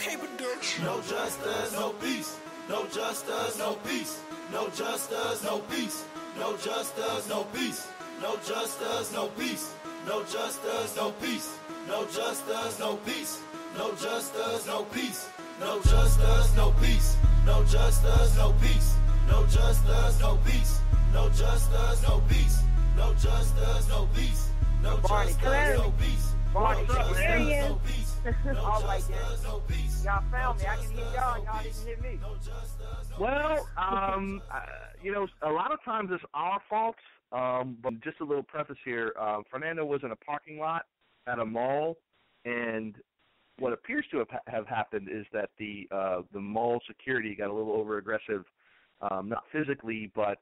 No justice, no peace. No justice, no peace. No justice, no peace. No justice, no peace. No justice, no peace. No justice, no peace. No justice, no peace. No justice, no peace. No justice, no peace. No justice, no peace. No justice, no peace. No justice, no peace. No justice, no peace. No justice, no peace. Barney, there he is. All right, then. Y'all found me. I can hear y'all. Y'all didn't hear me. Well, a lot of times it's our fault. But just a little preface here. Fernando was in a parking lot at a mall, and what appears to have happened is that the mall security got a little over-aggressive, not physically, but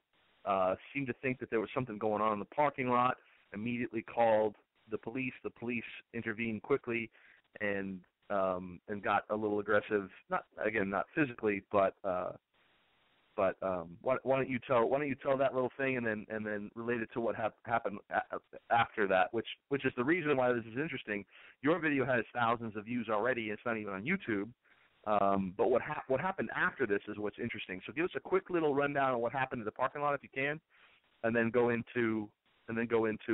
seemed to think that there was something going on in the parking lot, immediately called the police. The police intervened quickly and got a little aggressive. Not physically, but why don't you tell that little thing and then relate it to what happened after that, which is the reason why this is interesting. Your video has thousands of views already. It's not even on YouTube. But what happened after this is what's interesting. So give us a quick little rundown on what happened in the parking lot if you can, and then go into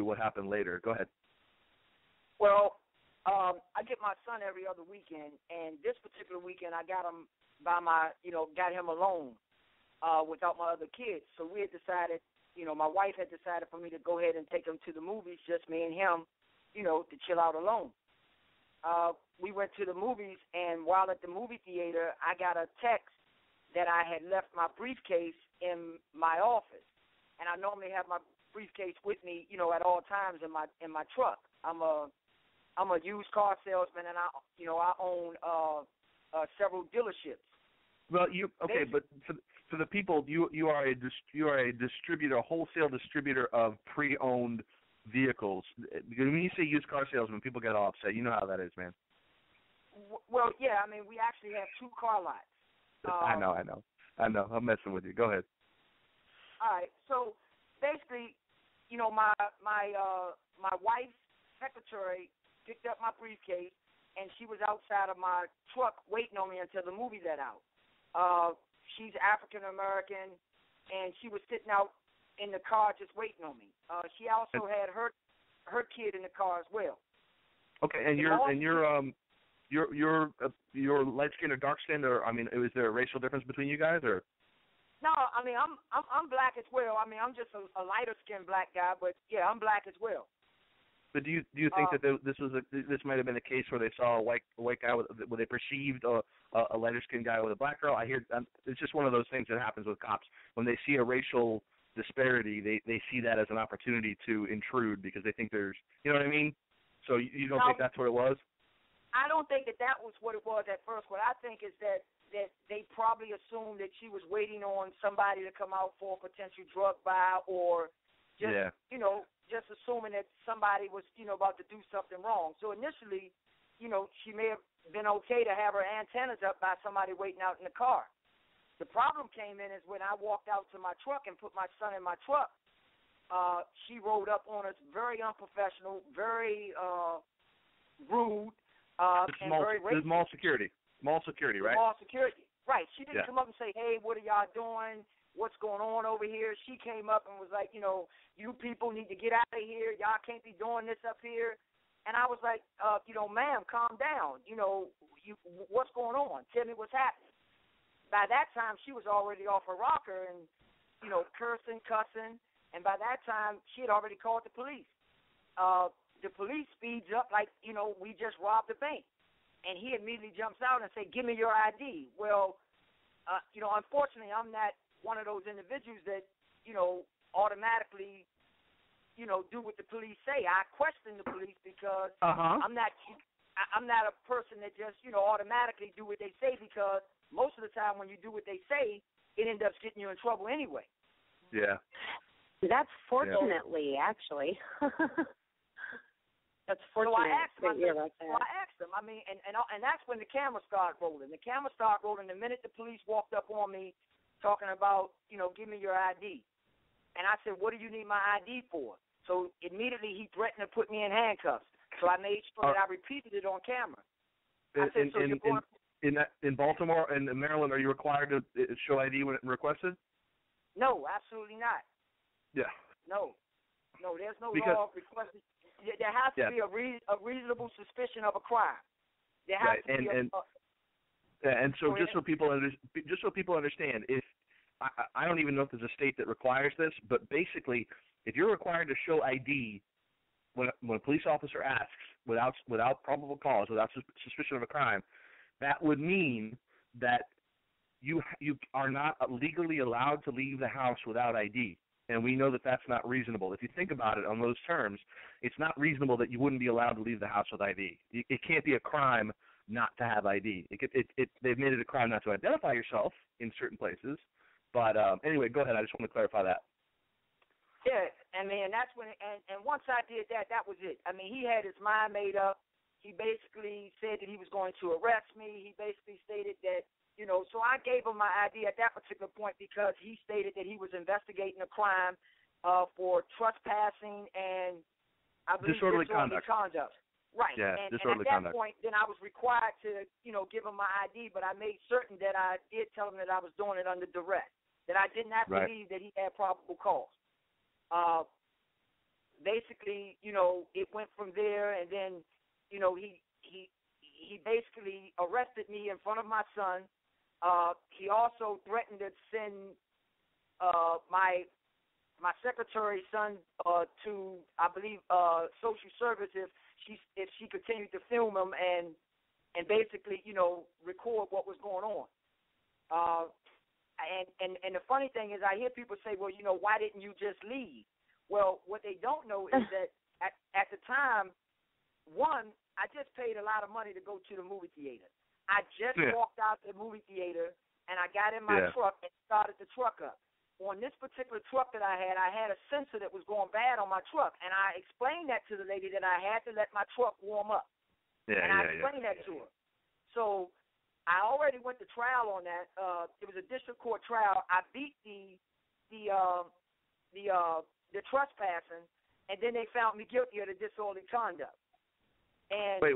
what happened later. Go ahead. Well, I get my son every other weekend, and this particular weekend I got him got him alone without my other kids. So we had decided, my wife had decided for me to go ahead and take him to the movies, just me and him, to chill out alone. We went to the movies, and while at the movie theater, I got a text that I had left my briefcase in my office, and I normally have my briefcase with me, at all times in my truck. I'm a used car salesman, and I own several dealerships. Well, but for the people, you are a distributor, a wholesale distributor of pre-owned vehicles. Because when you say used car salesman, people get all upset. You know how that is, man. Well, yeah. I mean, we actually have 2 car lots. I know. I'm messing with you. Go ahead. All right. So basically, my wife's secretary picked up my briefcase, and she was outside of my truck waiting on me until the movie let out. She's African American, and she was sitting out in the car just waiting on me. She also had her kid in the car as well. Okay, and you're light skinned or dark skinned, or is there a racial difference between you guys, or? No, I mean I'm black as well. I mean I'm just a lighter skinned black guy, but yeah, I'm black as well. But do you think that this might have been a case where they saw a white guy where they perceived a lighter skinned guy with a black girl? I hear it's just one of those things that happens with cops when they see a racial disparity. They see that as an opportunity to intrude because they think there's, you know what I mean? So you don't think that's what it was? I don't think that was what it was at first. What I think is that they probably assumed that she was waiting on somebody to come out for a potential drug buy, or just just assuming that somebody was, about to do something wrong. So initially, she may have been okay to have her antennas up by somebody waiting out in the car. The problem came in is when I walked out to my truck and put my son in my truck, she rode up on us very unprofessional, very rude, and very racist. There's mall security. Mall security, right? Mall security, right. She didn't come up and say, hey, what are y'all doing? What's going on over here? She came up and was like, you people need to get out of here. Y'all can't be doing this up here. And I was like, ma'am, calm down. What's going on? Tell me what's happening. By that time, she was already off her rocker and, cursing, cussing. And by that time, she had already called the police. The police speeds up like, we just robbed a bank. And he immediately jumps out and says, give me your ID. Well, unfortunately, I'm not one of those individuals that, automatically, do what the police say. I question the police because I'm not a person that just, automatically do what they say, because most of the time when you do what they say, it ends up getting you in trouble anyway. Yeah. That's fortunately, actually. That's fortunate. So I asked him, like that. I asked him, and that's when the camera started rolling. The camera started rolling the minute the police walked up on me talking about, give me your ID. And I said, what do you need my ID for? So immediately he threatened to put me in handcuffs. So I made sure that I repeated it on camera. I said, in Baltimore and in Maryland, are you required to show ID when requested? No, absolutely not. Yeah. No, there's no law requested. There has to be a reasonable suspicion of a crime. There has to be and so just so people understand, if I don't even know if there's a state that requires this, but basically, if you're required to show ID when a police officer asks without probable cause, without suspicion of a crime, that would mean that you are not legally allowed to leave the house without ID. And we know that that's not reasonable. If you think about it on those terms, it's not reasonable that you wouldn't be allowed to leave the house with ID. It can't be a crime not to have ID. They've made it a crime not to identify yourself in certain places. But anyway, go ahead. I just want to clarify that. Yeah, I mean, and that's when, and once I did that, that was it. I mean, he had his mind made up. He basically said that he was going to arrest me. He basically stated that, so I gave him my ID at that particular point because he stated that he was investigating a crime for trespassing and I believe disorderly conduct. Right. Yeah, and disorderly at that conduct. point, then I was required to, give him my ID, but I made certain that I did tell him that I was doing it under duress, that I did not believe that he had probable cause. Basically, it went from there, and then, he basically arrested me in front of my son. He also threatened to send my secretary's son to, I believe, social services if she continued to film him and basically, record what was going on. And the funny thing is, I hear people say, well, why didn't you just leave? Well, what they don't know is that at the time, one, I just paid a lot of money to go to the movie theater. I just walked out the movie theater, and I got in my truck and started the truck up. On this particular truck that I had a sensor that was going bad on my truck, and I explained that to the lady that I had to let my truck warm up. I explained that to her. So I already went to trial on that. It was a district court trial. I beat the trespassing, and then they found me guilty of the disorderly conduct. And wait.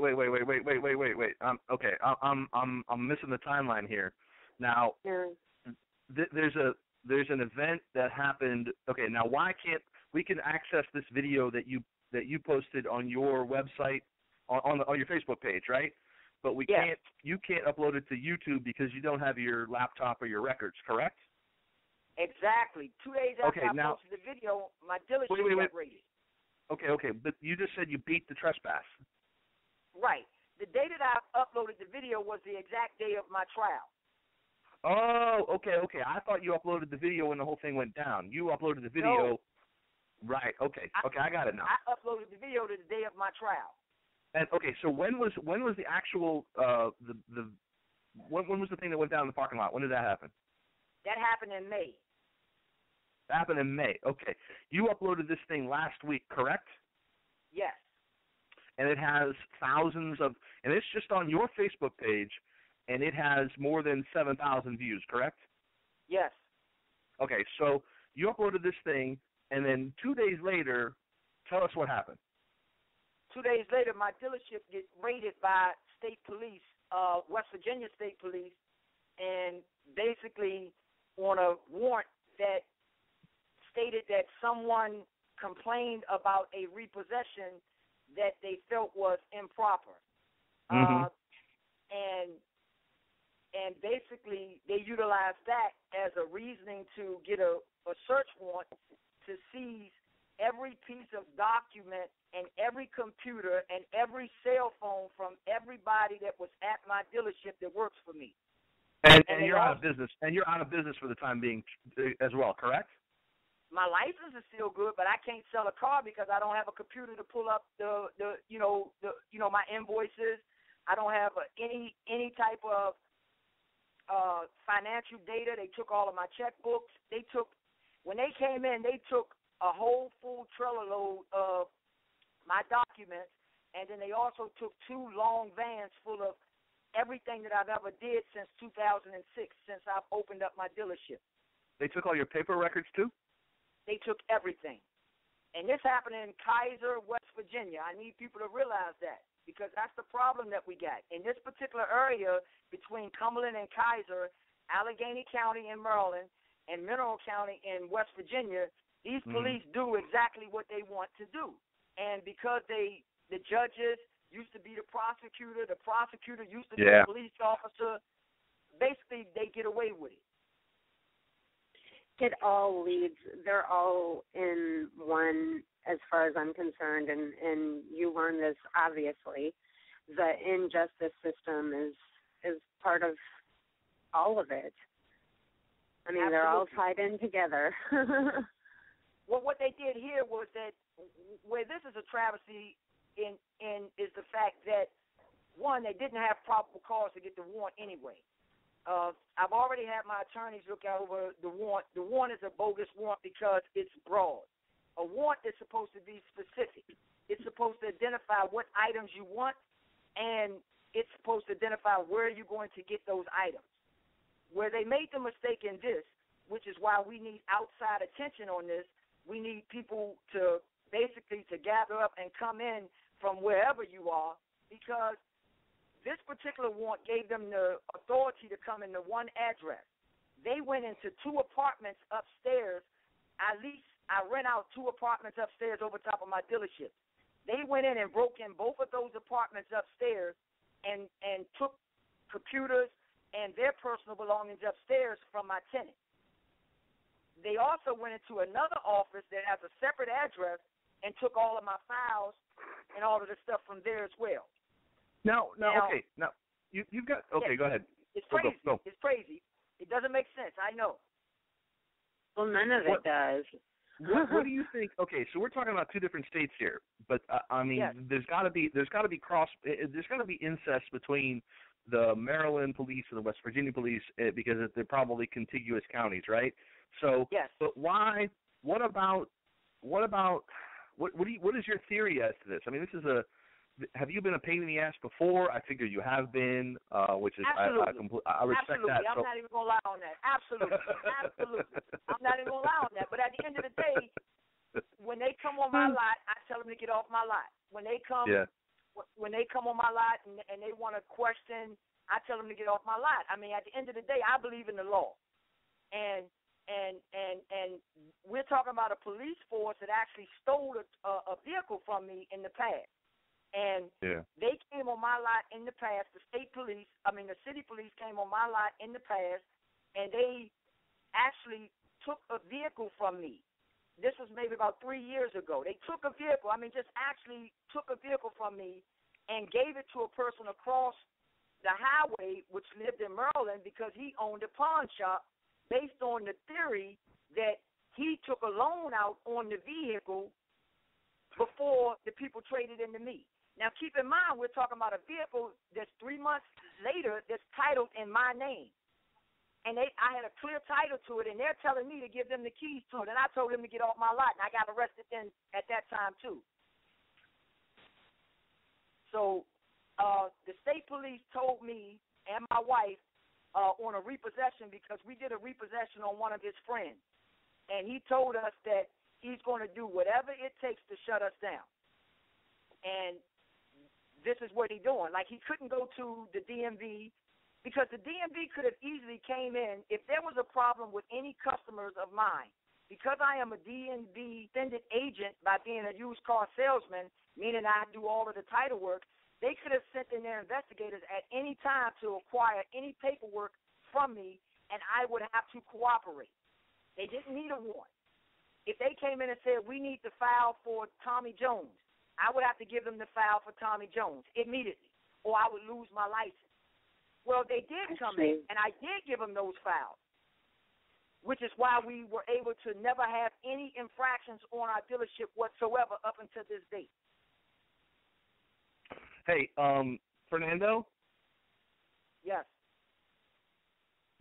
Okay, I'm missing the timeline here. Now, there's an event that happened. Okay, now why can't we can access this video that you posted on your website on your Facebook page, right? But we can't. You can't upload it to YouTube because you don't have your laptop or your records, correct? Exactly. 2 days after I posted the video, my dealership got raided. Okay, but you just said you beat the trespass. Right. The day that I uploaded the video was the exact day of my trial. Oh, okay. I thought you uploaded the video when the whole thing went down. You uploaded the video. No. Right. Okay, I got it now. I uploaded the video to the day of my trial. And okay, so when was the actual when was the thing that went down in the parking lot? When did that happen? That happened in May. That happened in May. Okay. You uploaded this thing last week, correct? Yes. And it has thousands of, and it's just on your Facebook page, and it has more than 7,000 views, correct? Yes. Okay, so you uploaded this thing, and then 2 days later, tell us what happened. 2 days later, my dealership gets raided by state police, West Virginia State Police, and basically on a warrant that stated that someone complained about a repossession that they felt was improper. And basically they utilized that as a reasoning to get a search warrant to seize every piece of document and every computer and every cell phone from everybody that was at my dealership that works for me. And you're out of business. And you're out of business for the time being as well, correct? My license is still good, but I can't sell a car because I don't have a computer to pull up my invoices. I don't have any type of financial data. They took all of my checkbooks. When they came in, they took a whole full trailer load of my documents, and then they also took 2 long vans full of everything that I've ever did since 2006, since I've opened up my dealership. They took all your paper records too? They took everything. And this happened in Kaiser, West Virginia. I need people to realize that because that's the problem that we got. In this particular area between Cumberland and Kaiser, Allegheny County in Maryland, and Mineral County in West Virginia, these police do exactly what they want to do. And because the judges used to be the prosecutor used to be the police officer, basically they get away with it. It all leads, they're all in one as far as I'm concerned, and you learn this obviously. The injustice system is part of all of it. I mean, they're all tied in together. Well, what they did here was that where this is a travesty in is the fact that, one, they didn't have probable cause to get the warrant anyway. I've already had my attorneys look over the warrant. The warrant is a bogus warrant because it's broad. A warrant is supposed to be specific. It's supposed to identify what items you want, and it's supposed to identify where you're going to get those items. Where they made the mistake in this, which is why we need outside attention on this, we need people to basically to gather up and come in from wherever you are, because this particular warrant gave them the authority to come into one address. They went into 2 apartments upstairs. At least I rent out 2 apartments upstairs over top of my dealership. They went in and broke in both of those apartments upstairs and took computers and their personal belongings upstairs from my tenant. They also went into another office that has a separate address and took all of my files and all of the stuff from there as well. Now, okay. Now, you've got, okay, go ahead. It's crazy. Go. It's crazy. It doesn't make sense. I know. Well, none of it does. What do you think? Okay, so we're talking about 2 different states here, but I mean, there's got to be incest between the Maryland police and the West Virginia police because they're probably contiguous counties, right? So, but why? What is your theory as to this? I mean, this is have you been a pain in the ass before? I figure you have been, which is I respect that. I'm not even gonna lie on that. Absolutely. I'm not even gonna lie on that. But at the end of the day, when they come on my lot, I tell them to get off my lot. When they come, when they come on my lot and they want to question, I tell them to get off my lot. I mean, at the end of the day, I believe in the law, and we're talking about a police force that actually stole a vehicle from me in the past. And they came on my lot in the past. The city police came on my lot in the past, and they actually took a vehicle from me. This was maybe about 3 years ago. They took a vehicle. I mean, just actually took a vehicle from me and gave it to a person across the highway, which lived in Maryland, because he owned a pawn shop, based on the theory that he took a loan out on the vehicle before the people traded into me. Now, keep in mind, we're talking about a vehicle that's 3 months later that's titled in my name. And I had a clear title to it, and they're telling me to give them the keys to it. And I told them to get off my lot, and I got arrested then at that time, too. So the state police told me and my wife on a repossession, because we did a repossession on one of his friends. And he told us that he's going to do whatever it takes to shut us down. And this is what he's doing. Like, he couldn't go to the DMV, because the DMV could have easily came in if there was a problem with any customers of mine. Because I am a DMV extended agent by being a used car salesman, meaning I do all of the title work, they could have sent in their investigators at any time to acquire any paperwork from me, and I would have to cooperate. They didn't need a warrant. If they came in and said, we need the file for Tommy Jones, I would have to give them the file for Tommy Jones immediately, or I would lose my license. Well, they did come in, and I did give them those files, which is why we were able to never have any infractions on our dealership whatsoever up until this date. Hey, Fernando? Yes.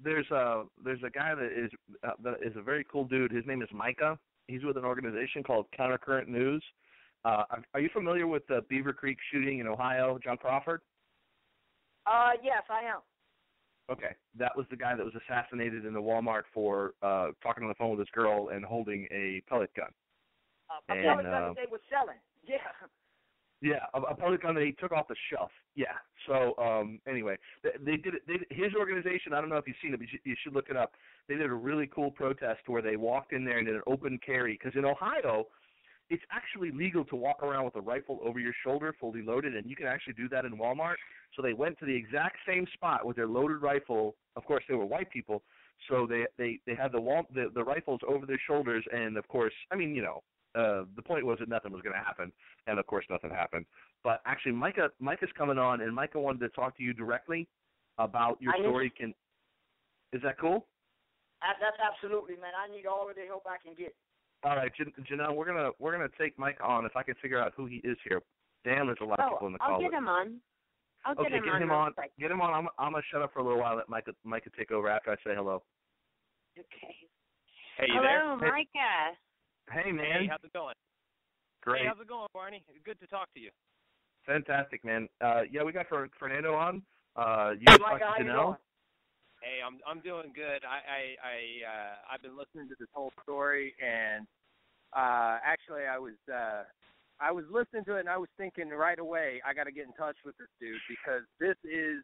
There's a guy that is a very cool dude. His name is Micah. He's with an organization called Countercurrent News. Are you familiar with the Beaver Creek shooting in Ohio, John Crawford? Yes, I am. Okay. That was the guy that was assassinated in the Walmart for talking on the phone with this girl and holding a pellet gun. A pellet gun that they were selling. Yeah. Yeah, a public gun that he took off the shelf. Yeah. So anyway, they did it. His organization, I don't know if you've seen it, but you should look it up. They did a really cool protest where they walked in there and did an open carry. Because in Ohio, it's actually legal to walk around with a rifle over your shoulder, fully loaded, and you can actually do that in Walmart. So they went to the exact same spot with their loaded rifle. Of course, they were white people, so they had the rifles over their shoulders, and of course, I mean, the point was that nothing was going to happen, and of course, nothing happened. But actually, Micah's coming on, and Micah wanted to talk to you directly about your story. Is that cool? That's absolutely, man. I need all of the help I can get. All right, Janelle, we're gonna take Mike on if I can figure out who he is here. Damn, there's a lot of people in the call. I'll get him on. Get him on. Get him on. I'm gonna shut up for a little while. Let Micah take over after I say hello. Okay. Hey, you hello, there? Micah. Hey, man. Hey, how's it going? Great. Hey, how's it going, Barney? Good to talk to you. Fantastic, man. Yeah, we got Fernando on. You Micah, how you Janelle. Hey, I'm doing good. I've been listening to this whole story, and actually I was listening to it, and I was thinking right away, I got to get in touch with this dude, because this is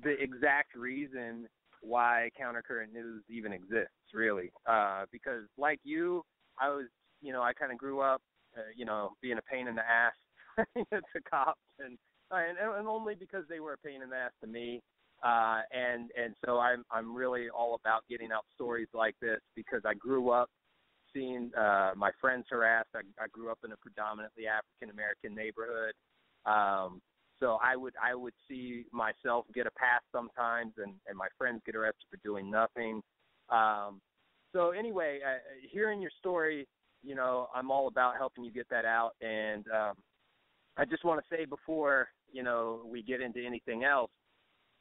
the exact reason why Countercurrent News even exists, really. Because like you, I kind of grew up, being a pain in the ass to cops, and only because they were a pain in the ass to me. And so I'm really all about getting out stories like this, because I grew up seeing my friends harassed. I grew up in a predominantly African American neighborhood, so I would see myself get a pass sometimes, and my friends get arrested for doing nothing. So anyway, hearing your story, I'm all about helping you get that out, and I just want to say before we get into anything else,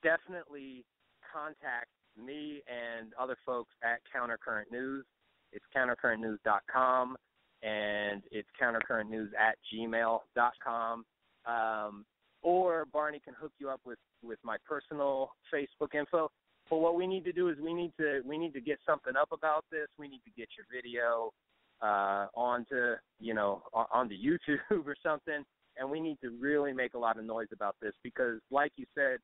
definitely contact me and other folks at Countercurrent News. It's countercurrentnews.com, and it's countercurrentnews@gmail.com. Or Barney can hook you up with my personal Facebook info. But what we need to do is we need to get something up about this. We need to get your video onto YouTube or something, and we need to really make a lot of noise about this, because, like you said,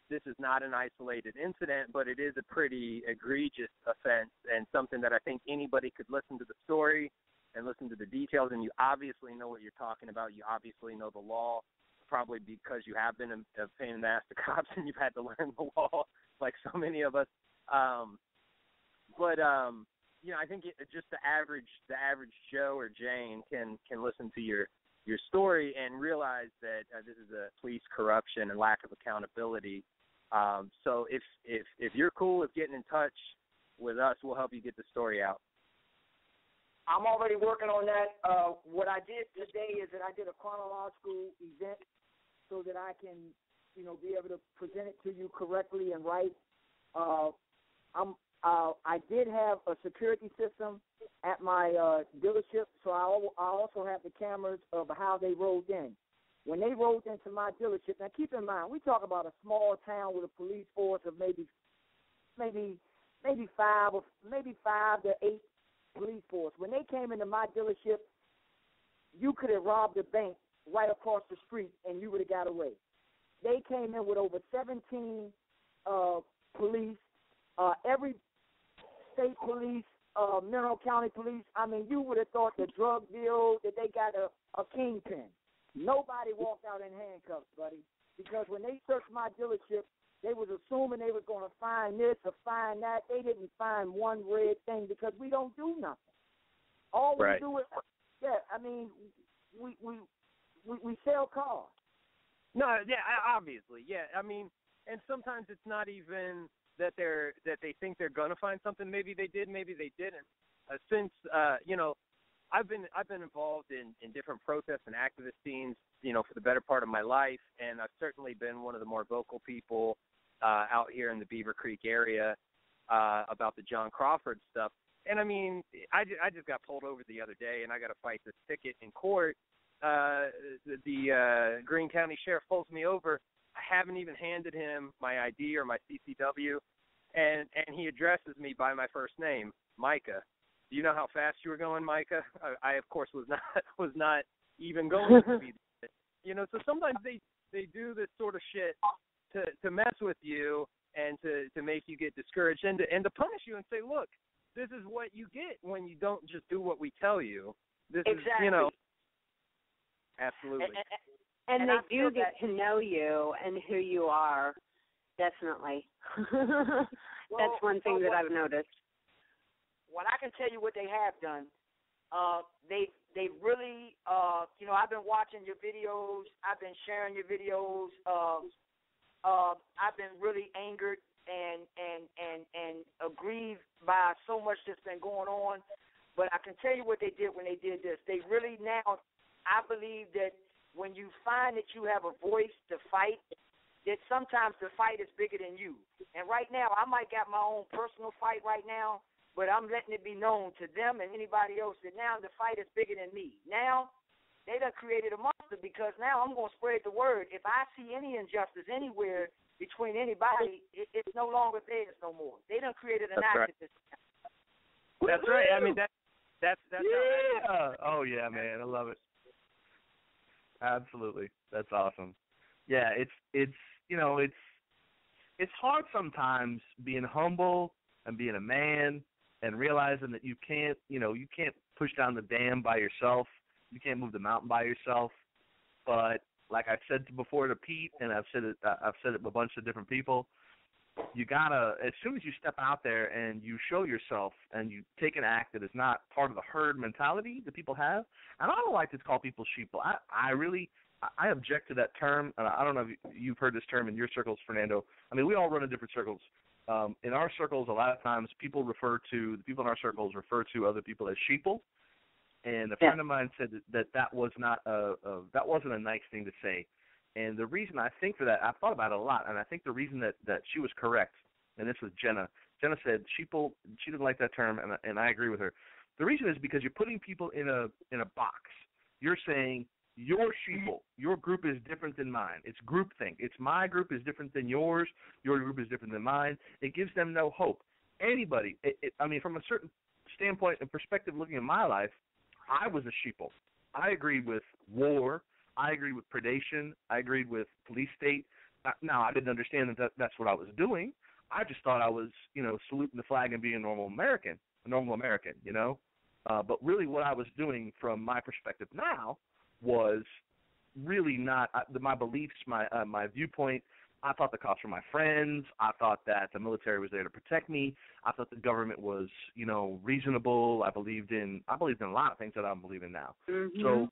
this is not an isolated incident, but it is a pretty egregious offense, and something that I think anybody could listen to the story and listen to the details, and you obviously know what you're talking about. You obviously know the law, probably because you have been a pain in the ass to cops and you've had to learn the law like so many of us. I think just the average Joe or Jane can listen to your story and realize that this is a police corruption and lack of accountability. So if you're cool with getting in touch with us, we'll help you get the story out. I'm already working on that. What I did today is that I did a chronological event so that I can, be able to present it to you correctly and right. I did have a security system at my dealership, so I also have the cameras of how they rolled in. When they rolled into my dealership, now keep in mind, we talk about a small town with a police force of maybe 5 to 8 police force. When they came into my dealership, you could have robbed a bank right across the street and you would have got away. They came in with over 17 police, every state police, Mineral County police. I mean, you would have thought the drug deal that they got a kingpin. Nobody walked out in handcuffs, buddy, because when they searched my dealership, they was assuming they was going to find this or find that. They didn't find one red thing because we don't do nothing. All we do is, we sell cars. No, yeah, obviously, yeah. I mean, and sometimes it's not even that they think they're gonna find something. Maybe they did, maybe they didn't. I've been involved in different protests and activist scenes, for the better part of my life, and I've certainly been one of the more vocal people out here in the Beaver Creek area about the John Crawford stuff. And I mean, I just got pulled over the other day, and I got to fight this ticket in court. The Greene County Sheriff pulls me over. I haven't even handed him my ID or my CCW, and he addresses me by my first name, Micah. Do you know how fast you were going, Micah? I of course was not even going to speed. So sometimes they do this sort of shit to mess with you and to make you get discouraged and to punish you and say, look, this is what you get when you don't just do what we tell you. This exactly. is, absolutely. And they do get to know you and who you are, definitely. That's one thing that I've noticed. Well, I can tell you what they have done. They really, I've been watching your videos. I've been sharing your videos. I've been really angered and aggrieved by so much that's been going on. But I can tell you what they did when they did this. They really now, I believe that when you find that you have a voice to fight, that sometimes the fight is bigger than you. And right now, I might got my own personal fight right now, but I'm letting it be known to them and anybody else that now the fight is bigger than me. Now, they done created a monster because now I'm going to spread the word. If I see any injustice anywhere between anybody, it's no longer theirs no more. They done created an activist. Right. That's right. I mean, that's yeah. Oh, yeah, man. I love it. Absolutely. That's awesome. Yeah, it's hard sometimes being humble and being a man and realizing that you can't push down the dam by yourself. You can't move the mountain by yourself. But like I said before to Pete, and I've said it to a bunch of different people, you gotta, as soon as you step out there and you show yourself and you take an act that is not part of the herd mentality that people have, and I don't like to call people sheeple. I object to that term, and I don't know if you've heard this term in your circles, Fernando. I mean, we all run in different circles. In our circles, a lot of times the people in our circles refer to other people as sheeple. And a friend of mine said that was not that wasn't a nice thing to say. And the reason I think for that, I've thought about it a lot, and I think the reason that she was correct, and this was Jenna. Jenna said sheeple. She didn't like that term, and I agree with her. The reason is because you're putting people in a box. You're saying your sheeple, your group is different than mine. It's groupthink. It's my group is different than yours. Your group is different than mine. It gives them no hope. Anybody, I mean, from a certain standpoint and perspective, looking at my life, I was a sheeple. I agreed with war. I agreed with predation. I agreed with police state. Now, I didn't understand that that's what I was doing. I just thought I was, saluting the flag and being a normal American, But really what I was doing from my perspective now was really not my beliefs, my viewpoint. I thought the cops were my friends. I thought that the military was there to protect me. I thought the government was, reasonable. I believed in a lot of things that I don't believe in now. Mm-hmm. So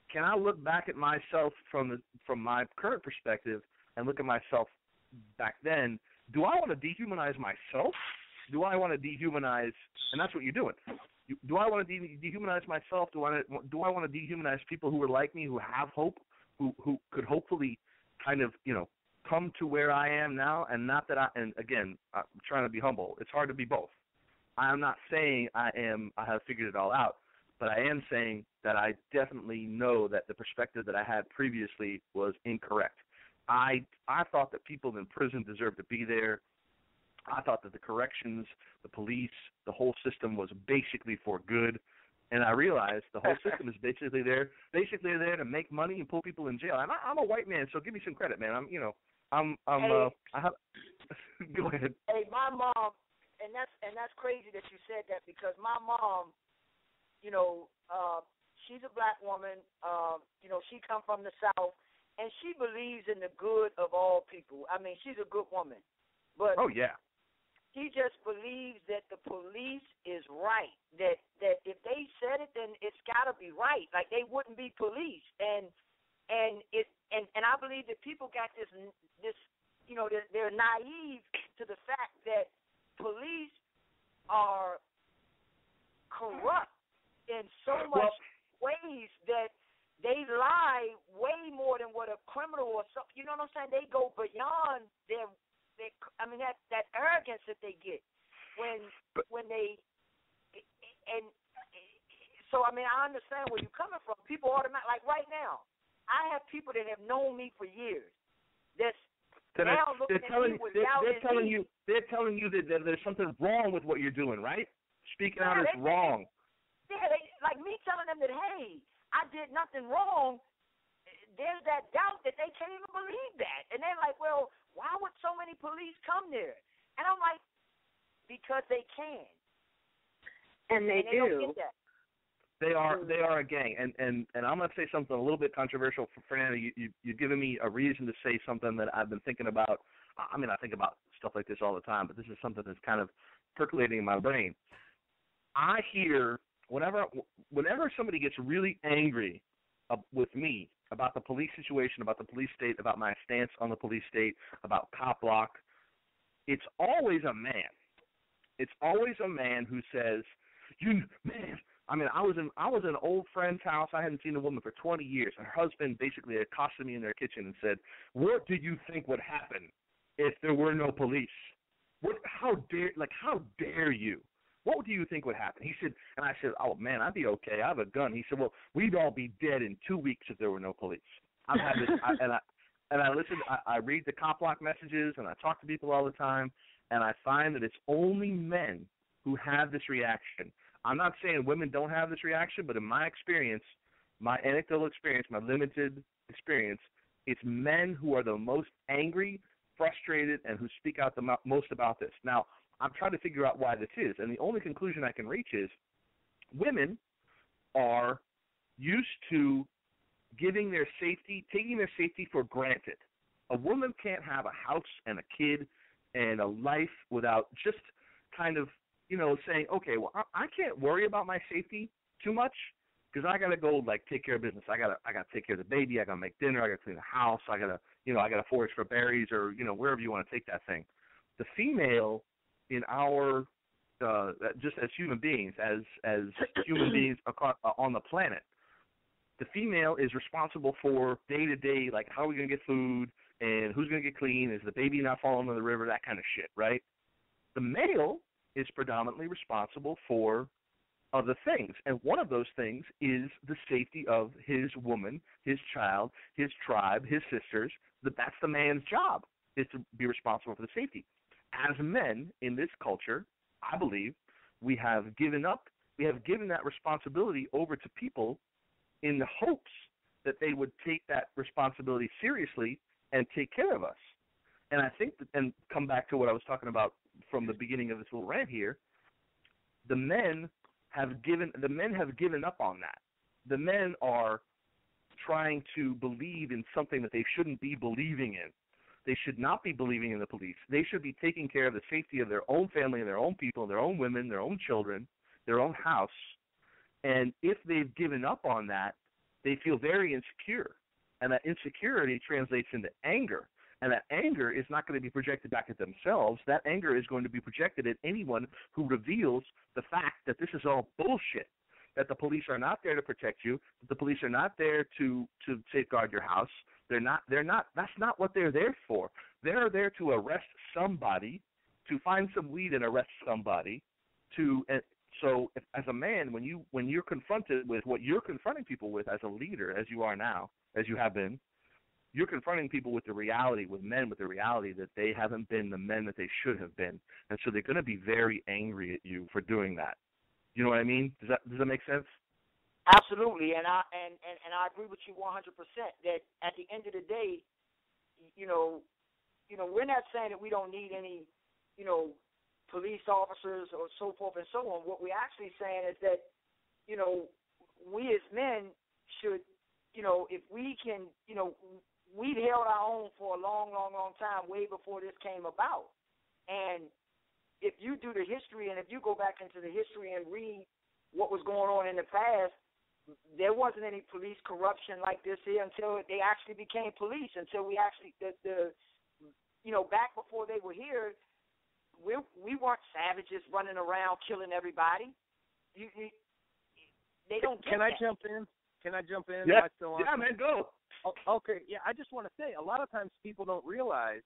can I look back at myself from my current perspective and look at myself back then? Do I want to dehumanize myself? Do I want to dehumanize, and that's what you're doing. Do I want to dehumanize myself? Do I want to dehumanize people who are like me, who have hope, who could hopefully kind of, come to where I am now? And not that and again, I'm trying to be humble. It's hard to be both. I'm not saying I have figured it all out, but I am saying that I definitely know that the perspective that I had previously was incorrect. I thought that people in prison deserved to be there. I thought that the corrections, the police, the whole system was basically for good, and I realized the whole system is basically there to make money and pull people in jail. And I'm a white man, so give me some credit, man. Go ahead. Hey, my mom, and that's crazy that you said that, because my mom, she's a black woman. She come from the South, and she believes in the good of all people. I mean, she's a good woman, but oh yeah. She just believes that the police is right. That if they said it, then it's got to be right. Like, they wouldn't be police. And I believe that people got this. They're naive to the fact that police are corrupt in so much ways that they lie way more than what a criminal or something. You know what I'm saying? They go beyond their. That arrogance that they get when they, and so, I understand where you're coming from. People automatically, like right now, I have people that have known me for years that's now looking at me without they're telling you that there's something wrong with what you're doing, right? Speaking out is wrong. Yeah, like me telling them that, hey, I did nothing wrong. there's that doubt that they can't even believe that. And they're like, well, why would so many police come there? And I'm like, because they can. And they do. Don't get that. They are a gang, and I'm going to say something a little bit controversial. For Fernando, you've given me a reason to say something that I've been thinking about. I mean, I think about stuff like this all the time, but this is something that's kind of percolating in my brain. I hear whenever somebody gets really angry with me about the police situation, about the police state, about my stance on the police state, about CopRot, it's always a man. It's always a man who says, man. I mean, I was in an old friend's house. I hadn't seen a woman for 20 years. Her husband basically accosted me in their kitchen and said, "What do you think would happen if there were no police? How dare you? What do you think would happen?" He said, and I said, "Oh man, I'd be okay. I have a gun." He said, "Well, we'd all be dead in 2 weeks if there were no police." I've had this, I listen. I read the CopRot messages and I talk to people all the time, and I find that it's only men who have this reaction. I'm not saying women don't have this reaction, but in my experience, my anecdotal experience, my limited experience, it's men who are the most angry, frustrated, and who speak out the most about this. Now, I'm trying to figure out why this is, and the only conclusion I can reach is women are used to taking their safety for granted. A woman can't have a house and a kid and a life without just kind of, saying, okay, well, I can't worry about my safety too much because I got to go, take care of business. I got to take care of the baby. I got to make dinner. I got to clean the house. I got to forage for berries or, wherever you want to take that thing. The female in our, just as human beings, as human beings on the planet, the female is responsible for day-to-day, how are we going to get food and who's going to get clean? Is the baby not falling in the river? That kind of shit, right? The male is predominantly responsible for other things, and one of those things is the safety of his woman, his child, his tribe, his sisters. That's the man's job, is to be responsible for the safety. As men in this culture, I believe we have given that responsibility over to people in the hopes that they would take that responsibility seriously and take care of us. And I think and come back to what I was talking about from the beginning of this little rant here, the men have given up on that. The men are trying to believe in something that they shouldn't be believing in. They should not be believing in the police. They should be taking care of the safety of their own family and their own people, their own women, their own children, their own house. And if they've given up on that, they feel very insecure. And that insecurity translates into anger. And that anger is not going to be projected back at themselves. That anger is going to be projected at anyone who reveals the fact that this is all bullshit, that the police are not there to protect you, that the police are not there to safeguard your house. That's not what they're there for. They're there to arrest somebody, to find some weed and arrest somebody. So as a man, when you're confronted with what you're confronting people with as a leader, as you are now, as you have been, you're confronting people with the reality that they haven't been the men that they should have been. And so they're going to be very angry at you for doing that. You know what I mean? Does that make sense? Absolutely, and I agree with you 100%. That at the end of the day, we're not saying that we don't need any, police officers or so forth and so on. What we're actually saying is that, we as men should, if we can, we'd held our own for a long, long, long time, way before this came about. And if you do the history, and if you go back into the history and read what was going on in the past, there wasn't any police corruption like this here until they actually became police, until we actually, back before they were here, we weren't savages running around killing everybody. They don't get Can I that. jump in? Yeah, yeah, man, go. Okay, yeah, I just want to say, a lot of times people don't realize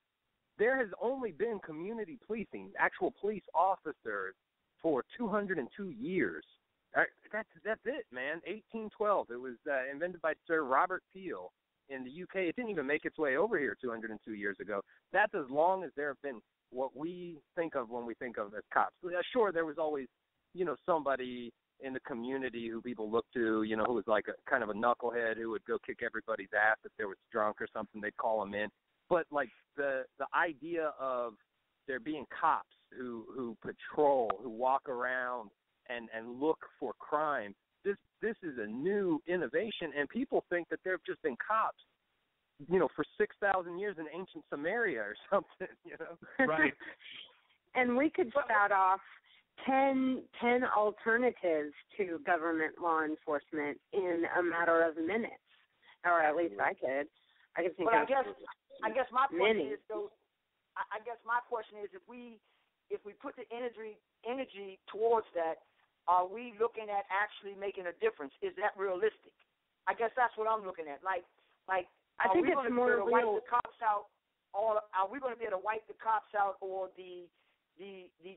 there has only been community policing, actual police officers, for 202 years. That's it, man. 1812. It was invented by Sir Robert Peel in the UK. It didn't even make its way over here 202 years ago. That's as long as there have been what we think of when we think of as cops. Sure, there was always, somebody in the community who people look to, you know, who was like a kind of a knucklehead who would go kick everybody's ass if they was drunk or something. They'd call him in. But like the idea of there being cops who patrol, who walk around and look for crime, this is a new innovation, and people think that there have just been cops, you know, for 6,000 years in ancient Samaria or something, you know. Right. And we could spout off 10 alternatives to government law enforcement in a matter of minutes, or at least I could think but of I guess my question many. is, though, I guess my question is, if we put the energy towards that, are we looking at actually making a difference? Is that realistic? I guess that's what I'm looking at. Like I think it's more real. Wipe the cops out, or are we going to be able to wipe the cops out, or the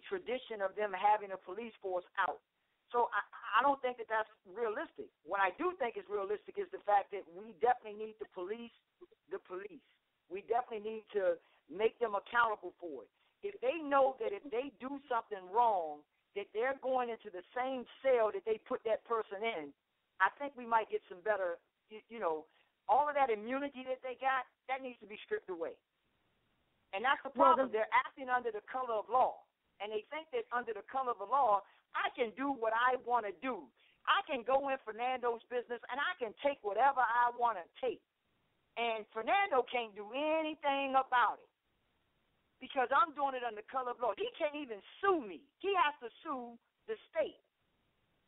tradition of them having a police force out? So I don't think that that's realistic. What I do think is realistic is the fact that we definitely need to police the police. We definitely need to make them accountable for it. If they know that if they do something wrong, that they're going into the same cell that they put that person in, I think we might get some better, you know, all of that immunity that they got, that needs to be stripped away. And that's the problem. They're acting under the color of law. And they think that under the color of the law, I can do what I want to do. I can go in Fernando's business, and I can take whatever I want to take. And Fernando can't do anything about it because I'm doing it under color of law. He can't even sue me. He has to sue the state.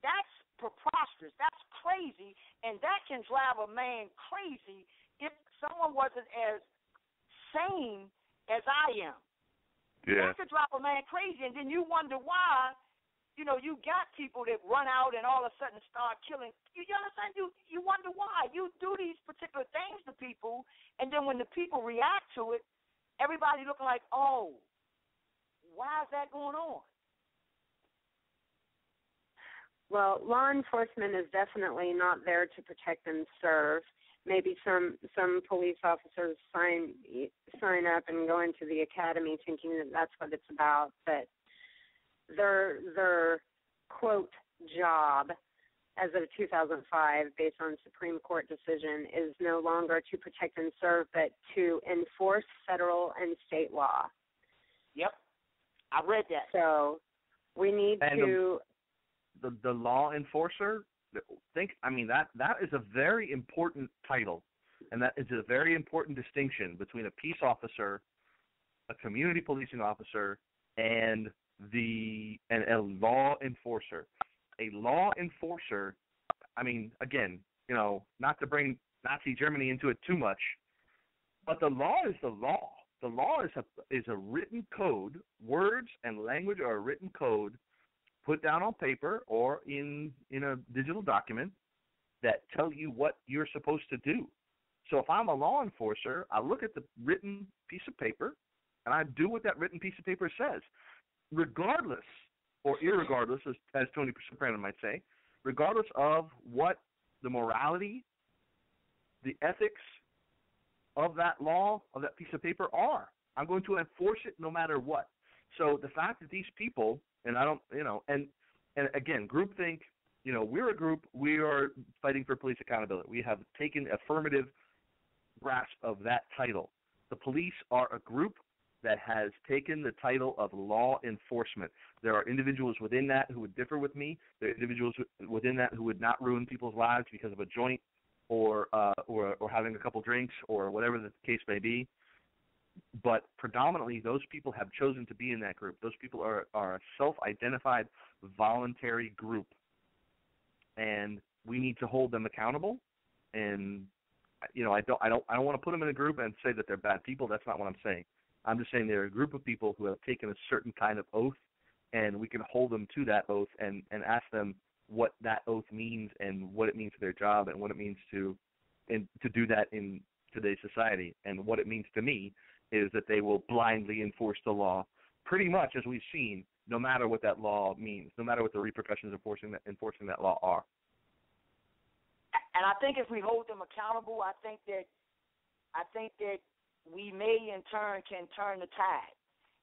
That's preposterous. That's crazy, and that can drive a man crazy if someone wasn't as sane as I am. Yeah. That could drive a man crazy, and then you wonder why, you know, you got people that run out and all of a sudden start killing. You understand? You wonder why. You do these particular things to people, and then when the people react to it, everybody looking like, oh, why is that going on? Well, law enforcement is definitely not there to protect and serve. Maybe some police officers sign up and go into the academy thinking that that's what it's about, but their quote job as of 2005, based on Supreme Court decision, is no longer to protect and serve, but to enforce federal and state law. Yep, I read that. So we need to. The law enforcer. That is a very important title, and that is a very important distinction between a peace officer, a community policing officer, and a law enforcer. A law enforcer, again, you know, not to bring Nazi Germany into it too much, but the law is the law. The law is a written code. Words and language are a written code put down on paper or in a digital document that tell you what you're supposed to do. So if I'm a law enforcer, I look at the written piece of paper and I do what that written piece of paper says, regardless or irregardless, as Tony Soprano might say, regardless of what the morality, the ethics of that law, of that piece of paper are. I'm going to enforce it no matter what. So the fact that these people, and I don't, you know, and again, groupthink, you know, we're a group, we are fighting for police accountability. We have taken affirmative grasp of that title. The police are a group that has taken the title of law enforcement. There are individuals within that who would differ with me. There are individuals within that who would not ruin people's lives because of a joint or having a couple drinks or whatever the case may be. But predominantly, those people have chosen to be in that group. Those people are a self-identified, voluntary group, and we need to hold them accountable. And you know, I don't want to put them in a group and say that they're bad people. That's not what I'm saying. I'm just saying they're a group of people who have taken a certain kind of oath, and we can hold them to that oath and ask them what that oath means and what it means to their job and what it means to do that in today's society. And what it means to me is that they will blindly enforce the law, pretty much as we've seen, no matter what that law means, no matter what the repercussions of enforcing that law are. And I think if we hold them accountable, I think that we may in turn can turn the tide.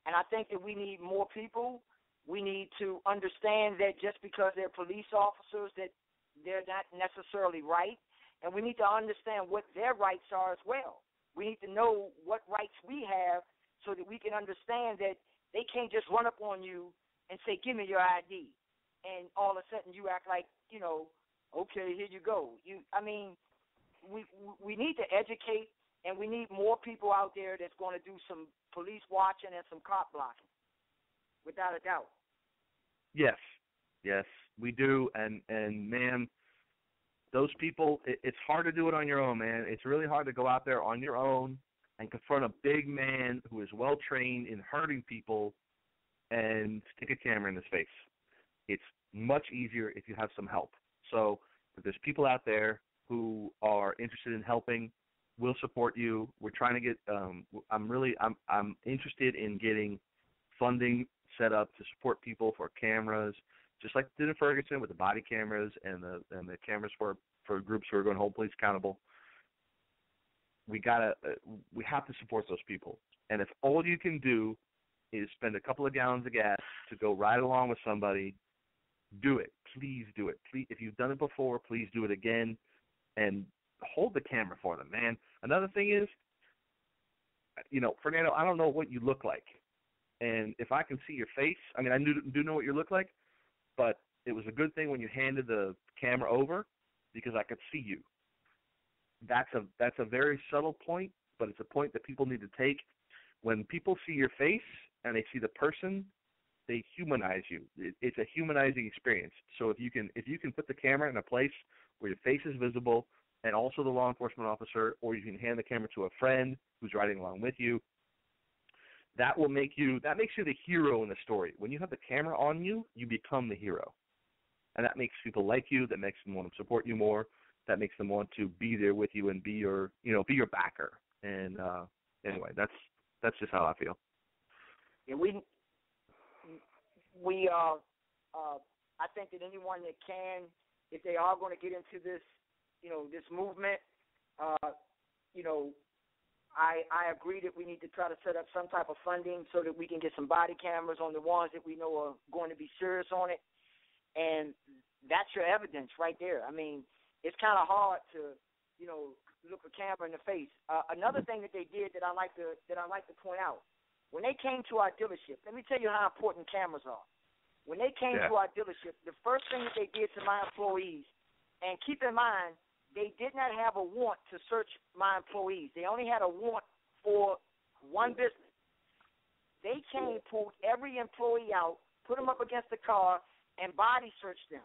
And I think that we need more people We need to understand that just because they're police officers, that they're not necessarily right, and we need to understand what their rights are as well. We need to know what rights we have so that we can understand that they can't just run up on you and say, give me your ID, and all of a sudden you act like, okay, here you go. We need to educate, and we need more people out there that's going to do some police watching and some cop blocking, without a doubt. Yes, we do, and man, those people, it's hard to do it on your own, man. It's really hard to go out there on your own and confront a big man who is well-trained in hurting people and stick a camera in his face. It's much easier if you have some help. So if there's people out there who are interested in helping, we'll support you. We're trying to get I'm interested in getting funding set up to support people for cameras, just like they did in Ferguson with the body cameras and the cameras for groups who are going to hold police accountable. We have to support those people. And if all you can do is spend a couple of gallons of gas to go ride along with somebody, do it. Please do it. Please, if you've done it before, please do it again, and hold the camera for them, man. Another thing is, Fernando, I don't know what you look like. And if I can see your face, I do know what you look like, but it was a good thing when you handed the camera over because I could see you. That's a very subtle point, but it's a point that people need to take. When people see your face and they see the person, they humanize you. It's a humanizing experience. So if you can put the camera in a place where your face is visible and also the law enforcement officer, or you can hand the camera to a friend who's riding along with you, that makes you the hero in the story. When you have the camera on you, you become the hero. And that makes people like you, that makes them want to support you more, that makes them want to be there with you and be your backer. And anyway, that's just how I feel. Yeah, I think that anyone that can, if they are going to get into this, this movement, I agree that we need to try to set up some type of funding so that we can get some body cameras on the ones that we know are going to be serious on it. And that's your evidence right there. It's kind of hard to, look a camera in the face. Another thing that they did that I like to point out, when they came to our dealership, let me tell you how important cameras are. When they came to our dealership, the first thing that they did to my employees, and keep in mind, they did not have a warrant to search my employees. They only had a warrant for one business. They came, pulled every employee out, put them up against the car, and body searched them.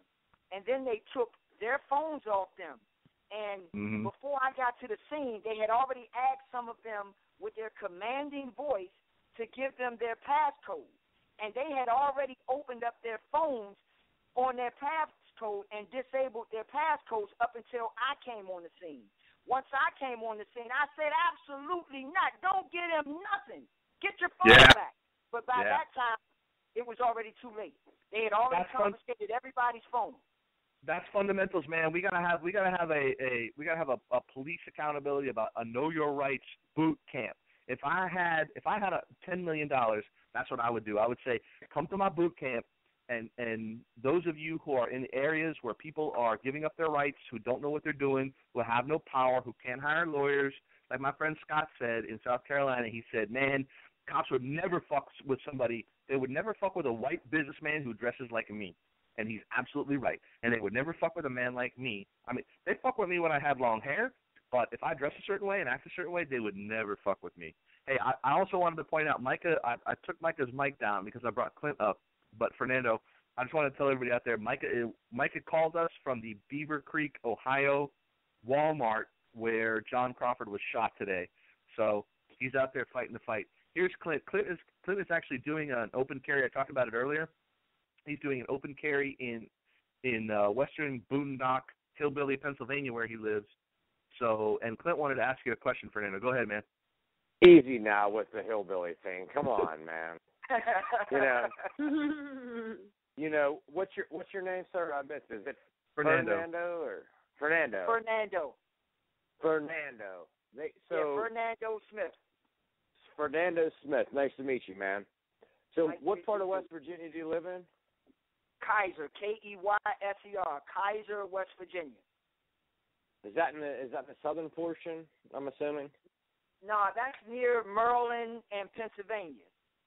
And then they took their phones off them. And before I got to the scene, they had already asked some of them with their commanding voice to give them their passcode. And they had already opened up their phones on their passcode and disabled their passcodes up until I came on the scene. Once I came on the scene, I said, absolutely not. Don't get him nothing. Get your phone back. But by that time, it was already too late. They had already confiscated everybody's phone. That's fundamentals, man. We gotta have a police accountability about a know your rights boot camp. If I had $10 million, that's what I would do. I would say, come to my boot camp, and those of you who are in areas where people are giving up their rights, who don't know what they're doing, who have no power, who can't hire lawyers, like my friend Scott said in South Carolina, he said, man, cops would never fuck with somebody. They would never fuck with a white businessman who dresses like me. And he's absolutely right. And they would never fuck with a man like me. They fuck with me when I have long hair, but if I dress a certain way and act a certain way, they would never fuck with me. Hey, I also wanted to point out, Micah, I took Micah's mic down because I brought Clint up. But, Fernando, I just want to tell everybody out there, Micah called us from the Beaver Creek, Ohio Walmart where John Crawford was shot today. So he's out there fighting the fight. Here's Clint. Clint is actually doing an open carry. I talked about it earlier. He's doing an open carry in western Boondock, Hillbilly, Pennsylvania, where he lives. So, and Clint wanted to ask you a question, Fernando. Go ahead, man. Easy now with the hillbilly thing. Come on, man. What's your name, sir? I missed it. Is it Fernando or Fernando? Fernando. Fernando Smith. Fernando Smith. Nice to meet you, man. So what part of West Virginia do you live in? Kaiser, Keyser, Kaiser, West Virginia. Is that in the southern portion, I'm assuming? No, that's near Maryland and Pennsylvania.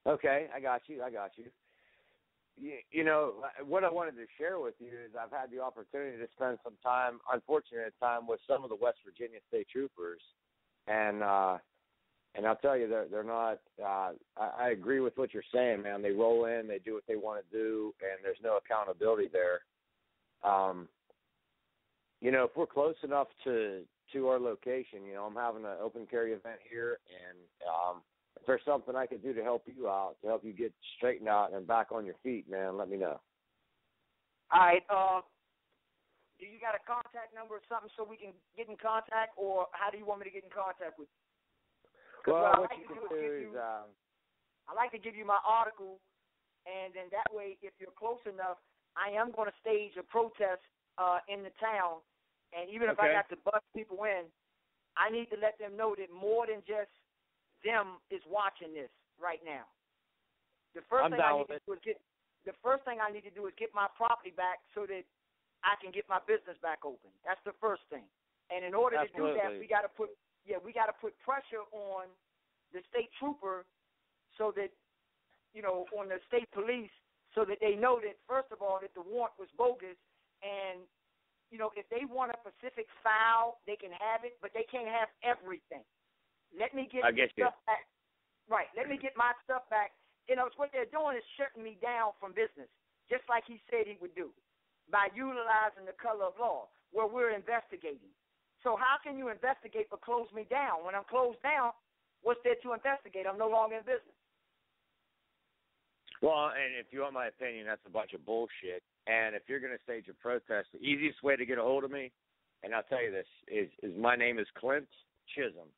Okay, I got you. You know, what I wanted to share with you is I've had the opportunity to spend some time, unfortunate time, with some of the West Virginia state troopers, and I'll tell you, they're not. I agree with what you're saying, man. They roll in, they do what they want to do, and there's no accountability there. You know, if we're close enough to our location, you know, I'm having an open carry event here, and if there's something I could do to help you out, to help you get straightened out and back on your feet, man, let me know. All right. Do you got a contact number or something so we can get in contact, or how do you want me to get in contact with you? Well, what you can do is I like to give you my article, and then that way, if you're close enough, I am going to stage a protest in the town, and even if I got to bust people in, I need to let them know that more than just them is watching this right now. The first thing I need to do is get my property back so that I can get my business back open. That's the first thing. And in order to do that, we got to put pressure on the state trooper so that, you know, on the state police, so that they know that, first of all, that the warrant was bogus, and, you know, if they want a specific file, they can have it, but they can't have everything. Let me get stuff back. Right. Let me get my stuff back. You know, what they're doing is shutting me down from business, just like he said he would do, by utilizing the color of law, where we're investigating. So how can you investigate but close me down? When I'm closed down, what's there to investigate? I'm no longer in business. Well, and if you want my opinion, that's a bunch of bullshit. And if you're going to stage a protest, the easiest way to get a hold of me, and I'll tell you this, is my name is Clint Chisholm.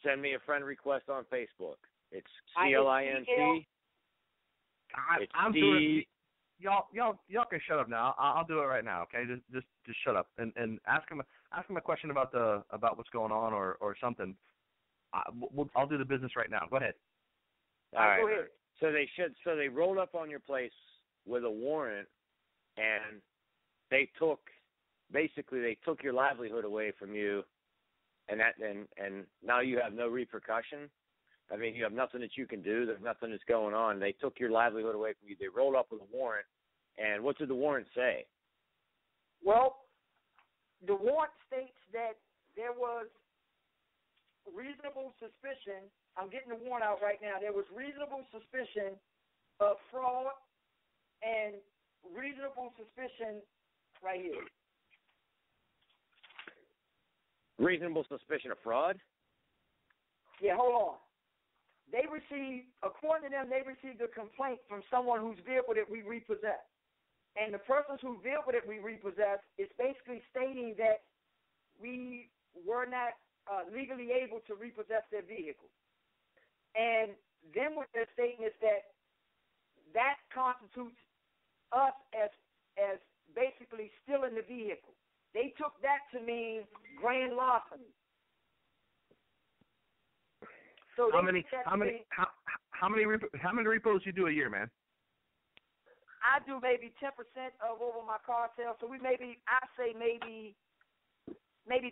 Send me a friend request on Facebook. It's CLINT. I'm doing it. Y'all can shut up now. I'll do it right now. Okay, just shut up and ask him a question about what's going on or something. I'll do the business right now. Go ahead. All right. Go ahead. So they rolled up on your place with a warrant, and they took your livelihood away from you, and now you have no repercussion. I mean, you have nothing that you can do. There's nothing that's going on. They took your livelihood away from you. They rolled up with a warrant, and what did the warrant say? Well, the warrant states that there was reasonable suspicion. I'm getting the warrant out right now. There was reasonable suspicion of fraud and reasonable suspicion right here. Reasonable suspicion of fraud? Yeah, hold on. According to them, they received a complaint from someone whose vehicle that we repossessed. And the person whose vehicle that we repossessed is basically stating that we were not legally able to repossess their vehicle. And then what they're stating is that constitutes us as basically stealing the vehicle. They took that to mean grand larceny. So how many repos you do a year, man? I do maybe 10% of over my car sales. So I say maybe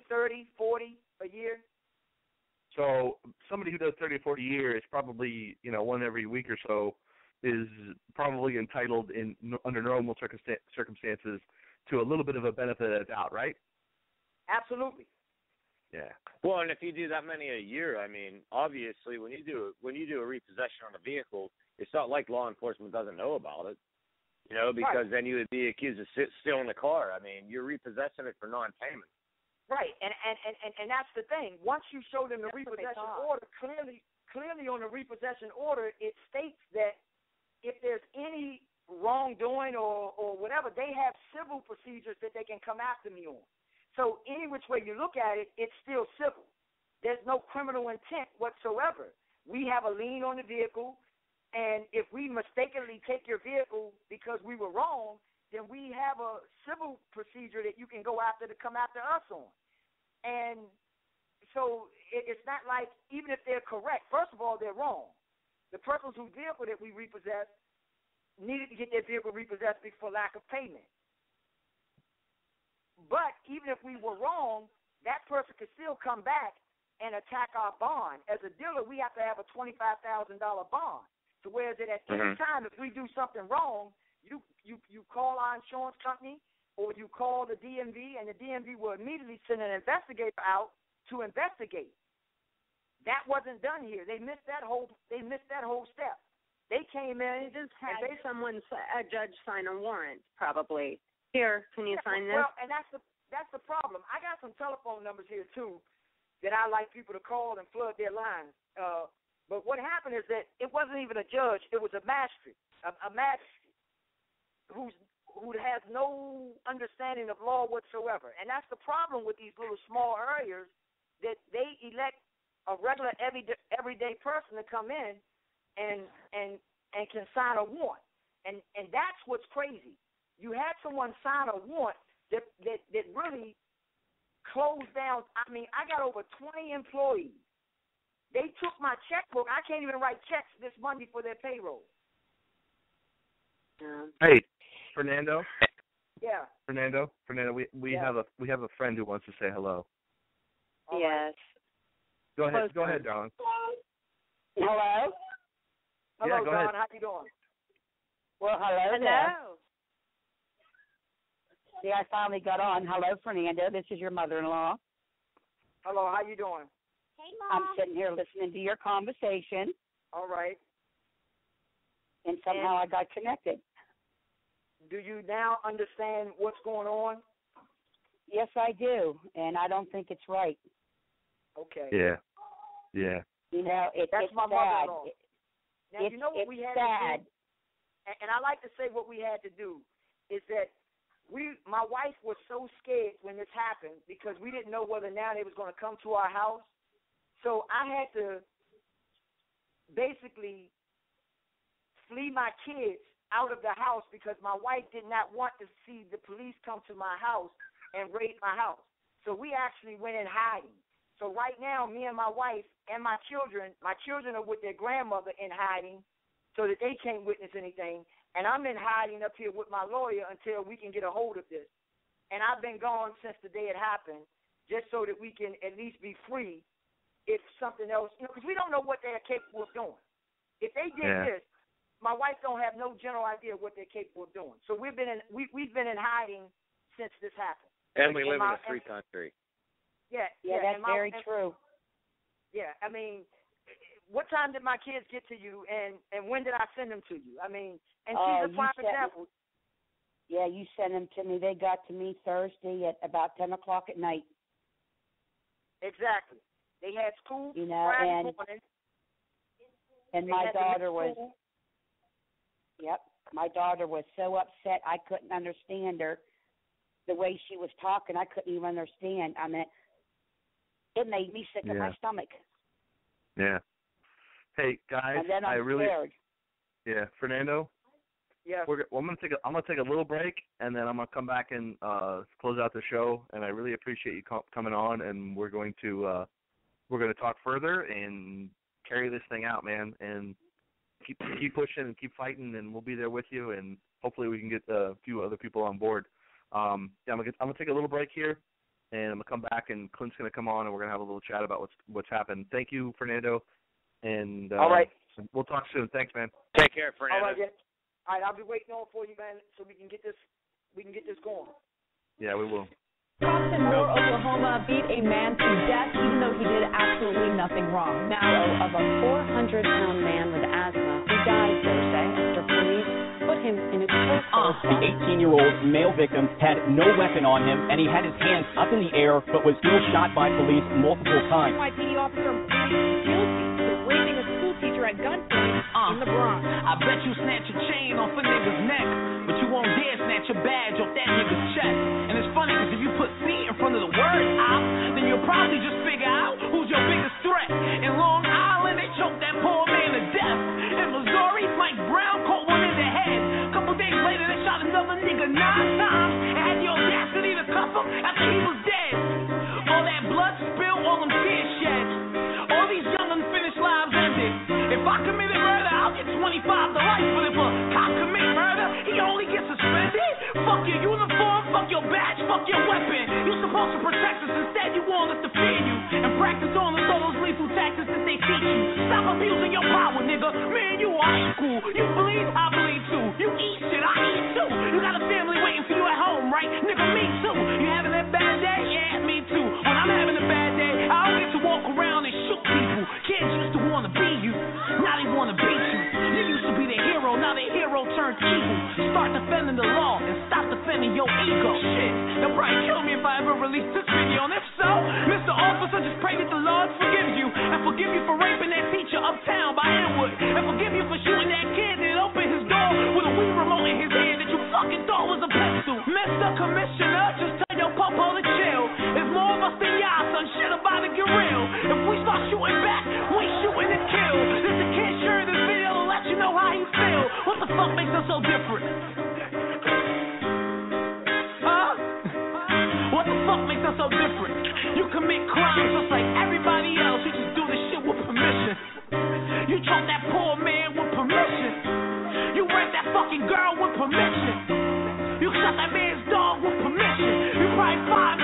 30, 40 a year. So somebody who does 30 or 40 a year is probably, one every week or so, is probably entitled under normal circumstances to a little bit of a benefit of the doubt, right? Absolutely. Yeah. Well, and if you do that many a year, I mean, obviously, when you do a repossession on a vehicle, it's not like law enforcement doesn't know about it, because then you would be accused of stealing the car. I mean, you're repossessing it for non-payment. Right, and that's the thing. Once you show them the repossession order, clearly on the repossession order, it states that if there's any wrongdoing or whatever, they have civil procedures that they can come after me on. So any which way you look at it, it's still civil. There's no criminal intent whatsoever. We have a lien on the vehicle, and if we mistakenly take your vehicle because we were wrong, then we have a civil procedure that you can go after to come after us on. And so it's not like, even if they're correct, first of all, they're wrong. the persons whose vehicle that we repossessed needed to get their vehicle repossessed for lack of payment. But even if we were wrong, that person could still come back and attack our bond. As a dealer, we have to have a $25,000 bond. So whereas at any time, if we do something wrong, you call our insurance company or you call the DMV, and the DMV will immediately send an investigator out to investigate. That wasn't done here. They missed that whole step. They came in. They just had a judge sign a warrant, probably. Here, can you sign this? Well, and that's the problem. I got some telephone numbers here too that I like people to call and flood their lines. But what happened is that it wasn't even a judge; it was a magistrate, a magistrate who has no understanding of law whatsoever. And that's the problem with these little small areas, that they elect a regular everyday person to come in and can sign a warrant. And that's what's crazy. You had someone sign a warrant that really closed down. I mean, I got over 20 employees. They took my checkbook. I can't even write checks this Monday for their payroll. Hey, Fernando. Yeah. Fernando, we have a friend who wants to say hello. Yes. Go ahead, darling. Hello. Hello, go Don. ahead. How you doing? Well, hello. Hello. See, I finally got on. Hello, Fernando. This is your mother-in-law. Hello. How you doing? Hey, Mom. I'm sitting here listening to your conversation. All right. And somehow I got connected. Do you now understand what's going on? Yes, I do, and I don't think it's right. Okay. Yeah. You know, That's it's my sad. mother-in-law. Now, you know what we had sad. to do? And I like to say what we had to do is that my wife was so scared when this happened because we didn't know whether now they was going to come to our house. So I had to basically flee my kids out of the house because my wife did not want to see the police come to my house and raid my house. So we actually went in hiding. So right now, me and my wife and my children are with their grandmother in hiding so that they can't witness anything. And I'm in hiding up here with my lawyer until we can get a hold of this. And I've been gone since the day it happened just so that we can at least be free if something else, because we don't know what they're capable of doing. If they did this, my wife don't have no general idea what they're capable of doing. So we've been in hiding since this happened. And we live in a free country. Yeah, that's very true. Yeah, I mean, what time did my kids get to you, and when did I send them to you? I mean, and she's a prime example. Yeah, you sent them to me. They got to me Thursday at about 10 o'clock at night. Exactly. They had school you know, Friday morning. And my daughter was, my daughter was so upset I couldn't understand her. The way she was talking, I couldn't even understand. I mean, it made me sick in my stomach. Yeah. Hey guys, and then I'm scared. Yeah, Fernando. Yeah. I'm gonna take a little break, and then I'm gonna come back and close out the show. And I really appreciate you coming on, and we're going to talk further and carry this thing out, man, and keep pushing and keep fighting, and we'll be there with you, and hopefully we can get a few other people on board. I'm gonna take a little break here, and I'm gonna come back, and Clint's gonna come on, and we're gonna have a little chat about what's happened. Thank you, Fernando, and all right, we'll talk soon. Thanks, man. Take care, Fernando. All right, I'll be waiting on for you, man, so we can get this going. Yeah, we will. Cops in Moore, Oklahoma beat a man to death even though he did absolutely nothing wrong. Now, of a 400-pound man with asthma who died Thursday after police put him in a chokehold. The 18-year-old male victim had no weapon on him, and he had his hands up in the air, but was still shot by police multiple times. NYPD officer pleaded guilty to raping a school teacher at gunpoint in the Bronx. I bet you snatch a chain off a nigga's neck, but you won't dare snatch a badge off that nigga's chest. And it's funny because if you put C in front of the word op, then you'll probably just figure out who's your biggest threat. In Long Island, they choked that poor man to death. In Missouri, Mike Brown caught one in the head. A couple days later, they shot another nigga 9 times and had the audacity to cuff him after he was dead. All that blood spilled, all them tears shed. All these young unfinished lives ended. If I committed murder, fuck your weapon. You're supposed to protect us, instead you want us to fear you. And practice on us all those lethal tactics that they teach you. Stop abusing your power, nigga. Me and you are equal. You bleed, I bleed too. You eat shit, I eat too. You got a family waiting for you at home, right? Nigga, me too. You having a bad day? Yeah, me too. When I'm having a bad day, I don't get to walk around and shoot people. Kids used to want to be you, now they want to beat you. You used to be the hero, now the hero turned evil. Start defending the law and stop defending your ego. Shit, they'll probably kill me if I ever release this video. And if so, Mr. Officer, just pray that the Lord forgives you. And forgive you for raping that teacher uptown by Inwood. And forgive you for shooting that kid that opened his door with a Wii remote in his hand that you fucking thought was a pencil. Mr. Commissioner, just tell your popo to chill. There's more of us than y'all, son. Shit about to get real. If we start shooting back, we shooting to kill. There's a kid sharing this video to let you know how he feel. What the fuck makes us so different? Huh? What the fuck makes us so different? You commit crimes just like everybody else. You just do this shit with permission. You choke that poor man with permission. You rape that fucking girl with permission. You shot that man's dog with permission. You probably 5